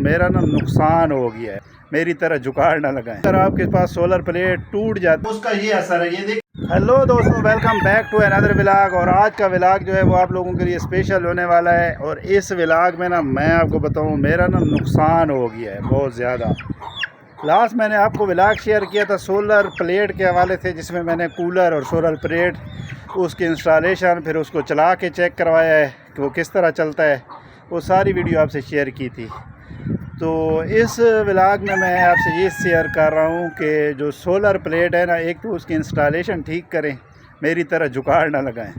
मेरा ना नुकसान हो गया है, मेरी तरह जुगाड़ ना लगाएं। अगर आपके पास सोलर प्लेट टूट जाती है उसका ये असर है, ये देख। हेलो दोस्तों, welcome back to another vlog. और आज का व्लॉग जो है वो आप लोगों के लिए स्पेशल होने वाला है। और इस व्लॉग में ना मैं आपको बताऊं, मेरा ना नुकसान हो गया है बहुत ज़्यादा। लास्ट मैंने आपको व्लॉग शेयर किया था सोलर प्लेट के हवाले से, जिसमें मैंने कूलर और सोलर प्लेट उसकी इंस्टॉलेशन, फिर उसको चला के चेक करवाया है कि वो किस तरह चलता है। वो सारी वीडियो आपसे शेयर की थी। तो इस व्लॉग में मैं आपसे ये शेयर कर रहा हूँ कि जो सोलर प्लेट है ना, एक तो उसकी इंस्टॉलेशन ठीक करें, मेरी तरह जुगाड़ ना लगाएं।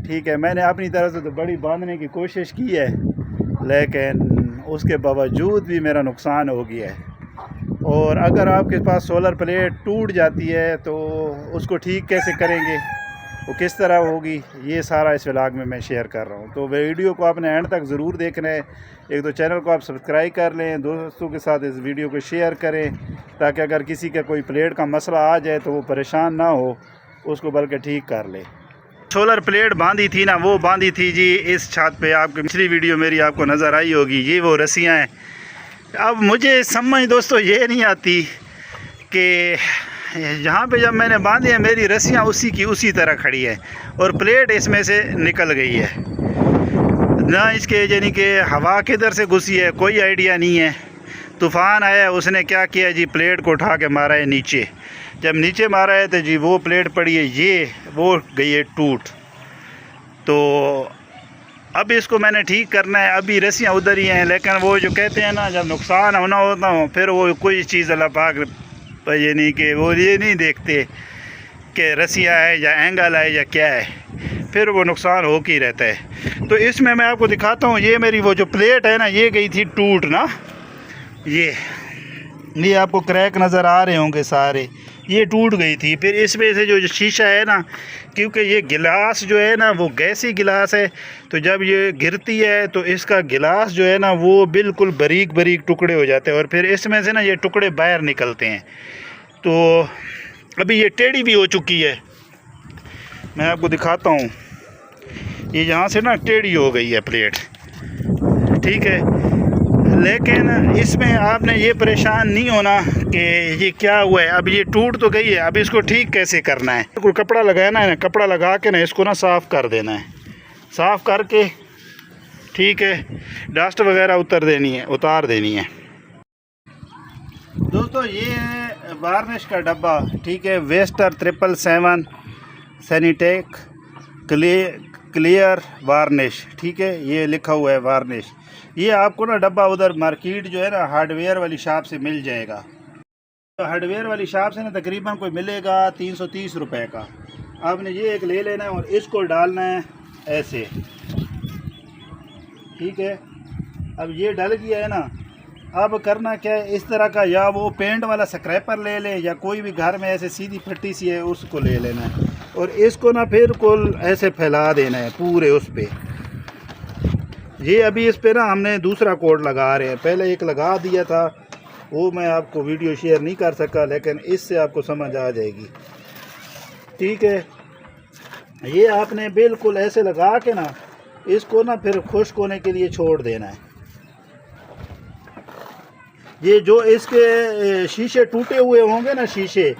ठीक है, मैंने अपनी तरफ से तो बड़ी बांधने की कोशिश की है, लेकिन उसके बावजूद भी मेरा नुकसान हो गया है। और अगर आपके पास सोलर प्लेट टूट जाती है तो उसको ठीक कैसे करेंगे, वो किस तरह होगी, ये सारा इस व्लॉग में मैं शेयर कर रहा हूँ। तो वीडियो को आपने एंड तक ज़रूर देखना है। एक तो चैनल को आप सब्सक्राइब कर लें, दोस्तों के साथ इस वीडियो को शेयर करें, ताकि अगर किसी का कोई प्लेट का मसला आ जाए तो वो परेशान ना हो, उसको बल्कि ठीक कर ले। सोलर प्लेट बांधी थी ना, वो बांधी थी जी इस छत पे। आपकी पिछली वीडियो मेरी आपको नज़र आई होगी, ये वो रस्सियाँ हैं। अब मुझे समझ दोस्तों ये नहीं आती कि यहाँ पे जब मैंने बांधी है, मेरी रस्सियाँ उसी की उसी तरह खड़ी है और प्लेट इसमें से निकल गई है ना। इसके यानी कि हवा किधर से घुसी है कोई आइडिया नहीं है। तूफ़ान आया, उसने क्या किया जी, प्लेट को उठा के मारा है नीचे। जब नीचे मारा है तो जी वो प्लेट पड़ी है, ये वो गई है टूट। तो अब इसको मैंने ठीक करना है। अभी रस्सियाँ उधर ही हैं, लेकिन वो जो कहते हैं ना, जब नुकसान होना होता हो फिर वो कोई चीज़ अल्लाह पाक ये नहीं कि वो ये नहीं देखते कि रस्सियाँ है या एंगल है या क्या है, फिर वो नुकसान हो के ही रहता है। तो इसमें मैं आपको दिखाता हूँ, ये मेरी वो जो प्लेट है ना, ये गई थी टूट ना। ये आपको क्रैक नज़र आ रहे होंगे सारे, ये टूट गई थी। फिर इसमें से जो शीशा है ना, क्योंकि ये गिलास जो है ना वो गैसी गिलास है, तो जब ये गिरती है तो इसका गिलास जो है ना वो बिल्कुल बारीक बारीक टुकड़े हो जाते हैं और फिर इसमें से ना ये टुकड़े बाहर निकलते हैं। तो अभी ये टेढ़ी भी हो चुकी है, मैं आपको दिखाता हूँ। ये यहाँ से ना टेढ़ी हो गई है प्लेट, ठीक है। लेकिन इसमें आपने ये परेशान नहीं होना कि ये क्या हुआ है। अब ये टूट तो गई है, अब इसको ठीक कैसे करना है। कोई कपड़ा लगाना है ना, कपड़ा लगा के ना इसको ना साफ़ कर देना है। साफ़ करके ठीक है, डस्ट वगैरह उतार देनी है। दोस्तों ये है वार्निश का डब्बा, ठीक है, वेस्टर 777 सैनिटेक क्लियर वार्निश, ठीक है, ये लिखा हुआ है वार्निश। ये आपको ना डब्बा उधर मार्केट जो है ना हार्डवेयर वाली शॉप से मिल जाएगा। तो हार्डवेयर वाली शॉप से ना तकरीबन कोई मिलेगा 330 रुपए का। आपने ये एक ले लेना है और इसको डालना है ऐसे, ठीक है। अब ये डल गया है ना, अब करना क्या है, इस तरह का या वो पेंट वाला स्क्रैपर ले ले या कोई भी घर में ऐसे सीधी फट्टी सी है उसको ले लेना है और इसको ना फिर कुल ऐसे फैला देना है पूरे उस पर। ये अभी इस पे ना हमने दूसरा कोड लगा रहे हैं, पहले एक लगा दिया था, वो मैं आपको वीडियो शेयर नहीं कर सका, लेकिन इससे आपको समझ आ जाएगी, ठीक है। ये आपने बिल्कुल ऐसे लगा के ना इसको ना फिर खुश्क होने के लिए छोड़ देना है। ये जो इसके शीशे टूटे हुए होंगे ना, शीशे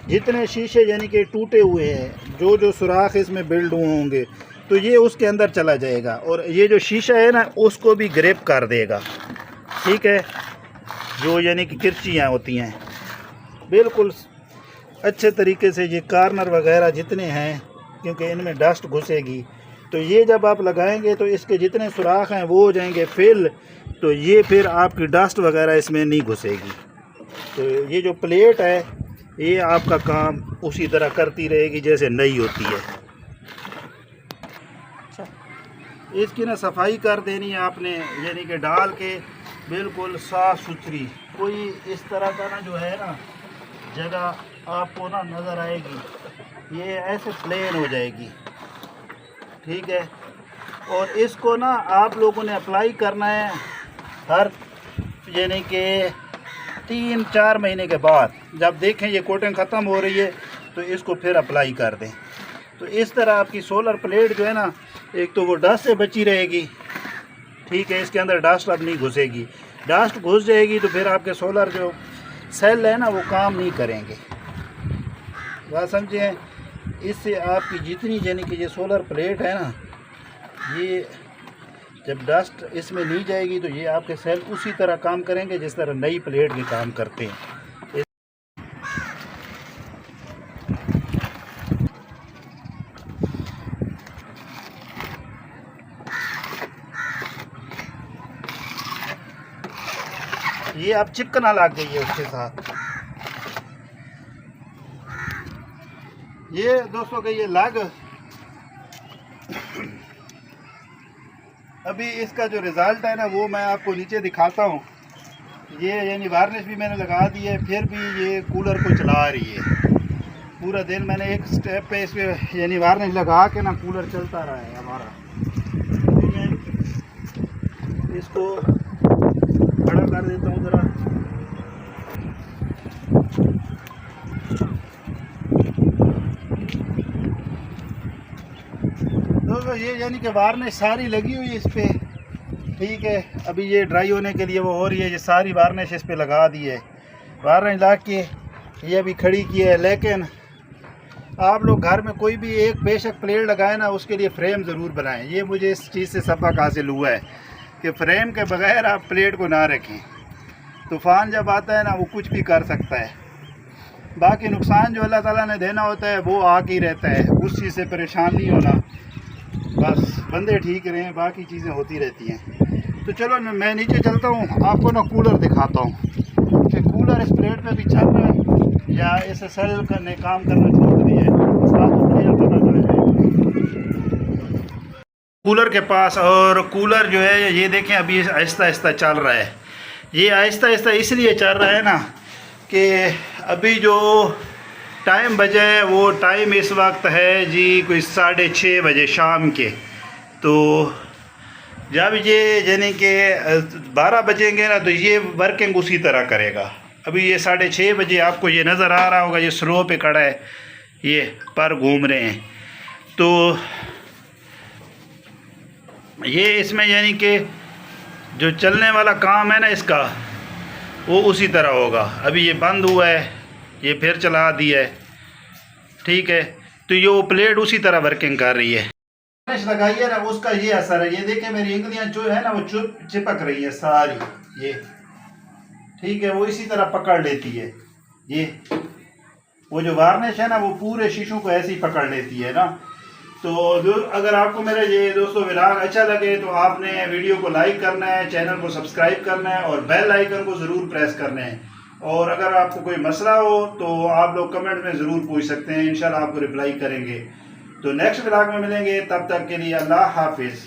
जितने शीशे यानी कि टूटे हुए हैं, जो सुराख इसमें बिल्ड हुए होंगे, तो ये उसके अंदर चला जाएगा और ये जो शीशा है ना उसको भी ग्रेप कर देगा, ठीक है। जो यानी कि किरचियाँ होती हैं बिल्कुल अच्छे तरीके से, ये कार्नर वगैरह जितने हैं, क्योंकि इनमें डस्ट घुसेगी, तो ये जब आप लगाएंगे तो इसके जितने सुराख हैं वो हो जाएंगे फिल, तो ये फिर आपकी डस्ट वगैरह इसमें नहीं घुसेगी। तो ये जो प्लेट है ये आपका काम उसी तरह करती रहेगी जैसे नई होती है। इसकी ना सफाई कर देनी है आपने, यानी कि डाल के बिल्कुल साफ़ सुथरी, कोई इस तरह का ना जो है ना जगह आपको ना नज़र आएगी, ये ऐसे प्लेन हो जाएगी, ठीक है। और इसको ना आप लोगों ने अप्लाई करना है हर यानी कि 3-4 महीने के बाद। जब देखें ये कोटिंग ख़त्म हो रही है तो इसको फिर अप्लाई कर दें। तो इस तरह आपकी सोलर प्लेट जो है ना, एक तो वो डस्ट से बची रहेगी, ठीक है, इसके अंदर डस्ट अब नहीं घुसेगी। डस्ट घुस जाएगी तो फिर आपके सोलर जो सेल है ना वो काम नहीं करेंगे। बात समझे? इससे आपकी जितनी यानी कि ये सोलर प्लेट है ना, ये जब डस्ट इसमें नहीं जाएगी तो ये आपके सेल उसी तरह काम करेंगे जिस तरह नई प्लेट के काम करते हैं। ये अब चिपकना लग गई है उसके साथ। ये दोस्तों का ये लग अभी इसका जो रिज़ल्ट है ना वो मैं आपको नीचे दिखाता हूँ। ये यानी वार्निश भी मैंने लगा दी है, फिर भी ये कूलर को चला रही है। पूरा दिन मैंने एक स्टेप पे इस पर यानी वार्निश लगा के ना कूलर चलता रहा है हमारा। ठीक है, इसको खड़ा कर देता हूँ ज़रा। दोस्तों ये यानी कि वार्निश सारी लगी हुई है इस पर। ठीक है, अभी ये ड्राई होने के लिए वो हो रही है। ये सारी वार्निश इस पर लगा दी है, वार्निश ला के ये अभी खड़ी की है। लेकिन आप लोग घर में कोई भी एक बेशक प्लेट लगाए ना, उसके लिए फ्रेम ज़रूर बनाएं। ये मुझे इस चीज़ से सबक हासिल हुआ है कि फ्रेम के बगैर आप प्लेट को ना रखें। तूफ़ान जब आता है ना वो कुछ भी कर सकता है। बाकी नुकसान जो अल्लाह ताला ने देना होता है वो आ ही रहता है, उस चीज़ से परेशान नहीं होना। बस बंदे ठीक रहें, बाकी चीज़ें होती रहती हैं। तो चलो मैं नीचे चलता हूँ, आपको ना कूलर दिखाता हूँ कि कूलर इस प्लेट पे भी चल रहा है या इस सेल ने काम करना छोड़ दिया है। आपको क्लियर पता चल जाएगा कूलर के पास। और कूलर जो है ये देखें अभी आहिस्ता आहिस्ता चल रहा है। ये आहिस्ता आहिस्ता इसलिए चल रहा है ना कि अभी जो टाइम बजा है वो टाइम इस वक्त है जी कोई 6:30 बजे शाम के। तो जब ये यानी कि 12 बजेंगे ना तो ये वर्किंग उसी तरह करेगा। अभी ये 6:30 बजे आपको ये नज़र आ रहा होगा, ये स्लो पे खड़ा है, ये पर घूम रहे हैं। तो ये इसमें यानी कि जो चलने वाला काम है ना इसका वो उसी तरह होगा। अभी ये बंद हुआ है, ये फिर चला दिया है। ठीक है, तो ये वो प्लेट उसी तरह वर्किंग कर रही है। लगाई है ना उसका ये असर है। ये देखें मेरी उंगलियां जो है ना वो चिपक रही है सारी, ये ठीक है, वो इसी तरह पकड़ लेती है। ये वो जो वार्निश है ना वो पूरे शीशों को ऐसे ही पकड़ लेती है ना। तो अगर आपको मेरा ये दोस्तों व्लॉग अच्छा लगे तो आपने वीडियो को लाइक करना है, चैनल को सब्सक्राइब करना है और बेल आइकन को ज़रूर प्रेस करना है। और अगर आपको कोई मसला हो तो आप लोग कमेंट में ज़रूर पूछ सकते हैं, इंशाल्लाह आपको रिप्लाई करेंगे। तो नेक्स्ट व्लॉग में मिलेंगे, तब तक के लिए अल्लाह हाफिज़।